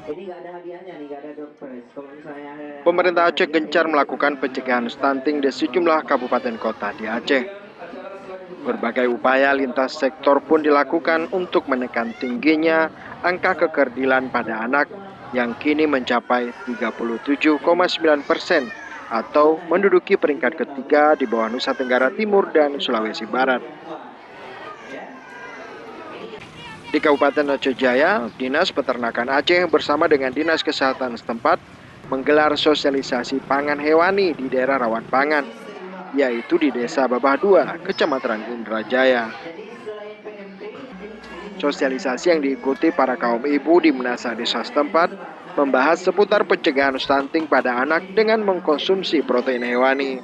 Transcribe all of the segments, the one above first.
Ini nggak ada hadiahnya nih, nggak ada door prize. Kalau misalnya Pemerintah Aceh gencar melakukan pencegahan stunting di sejumlah kabupaten kota di Aceh. Berbagai upaya lintas sektor pun dilakukan untuk menekan tingginya angka kekerdilan pada anak yang kini mencapai 37,9% atau menduduki peringkat ketiga di bawah Nusa Tenggara Timur dan Sulawesi Barat. Di Kabupaten Aceh Jaya, Dinas Peternakan Aceh bersama dengan Dinas Kesehatan setempat menggelar sosialisasi pangan hewani di daerah rawan pangan, yaitu di Desa Babah II, Kecamatan Indrajaya. Sosialisasi yang diikuti para kaum ibu di Menasa desa setempat membahas seputar pencegahan stunting pada anak dengan mengkonsumsi protein hewani.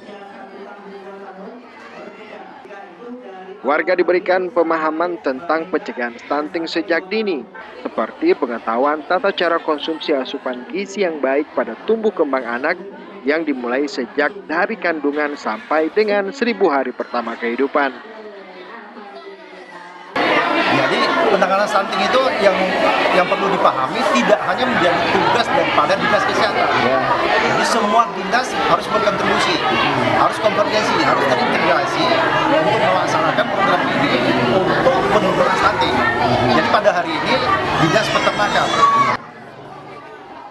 Warga diberikan pemahaman tentang pencegahan stunting sejak dini, seperti pengetahuan tata cara konsumsi asupan gizi yang baik pada tumbuh kembang anak yang dimulai sejak dari kandungan sampai dengan 1000 hari pertama kehidupan. Jadi penanganan stunting itu yang perlu dipahami tidak hanya menjadi tugas daripada dinas kesehatan. Jadi semua dinas harus berkontribusi, harus konvergensi, harus terintegrasi untuk melaksanakan program ini untuk penurunan stunting. Jadi pada hari ini dinas peternakan.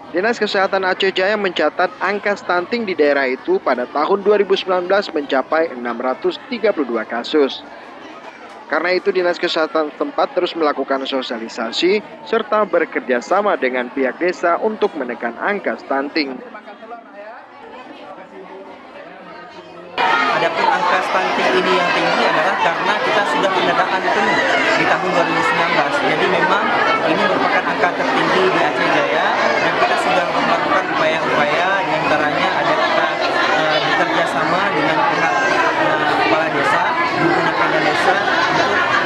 Dinas Kesehatan Aceh Jaya mencatat angka stunting di daerah itu pada tahun 2019 mencapai 632 kasus. Karena itu Dinas Kesehatan tempat terus melakukan sosialisasi serta bekerja sama dengan pihak desa untuk menekan angka stunting. Adapun angka stunting ini yang tinggi adalah karena kita sudah pendataan penuh di tahun 2019. Jadi memang ini merupakan angka tertinggi di Aceh Jaya dan kita sudah melakukan upaya-upaya, diantaranya ada kita bekerja sama dengan pihak kepala desa, menggunakan dana desa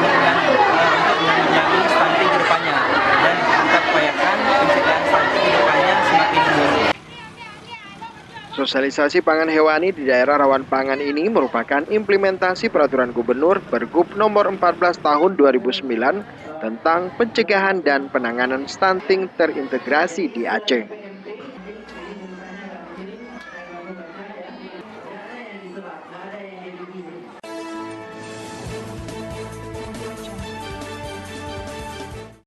untuk menangani stunting ke depannya, dan kita upayakan pencegahan stunting ke depannya semakin menurun. Sosialisasi pangan hewani di daerah rawan pangan ini merupakan implementasi peraturan Gubernur Pergub nomor 14 tahun 2009 tentang pencegahan dan penanganan stunting terintegrasi di Aceh.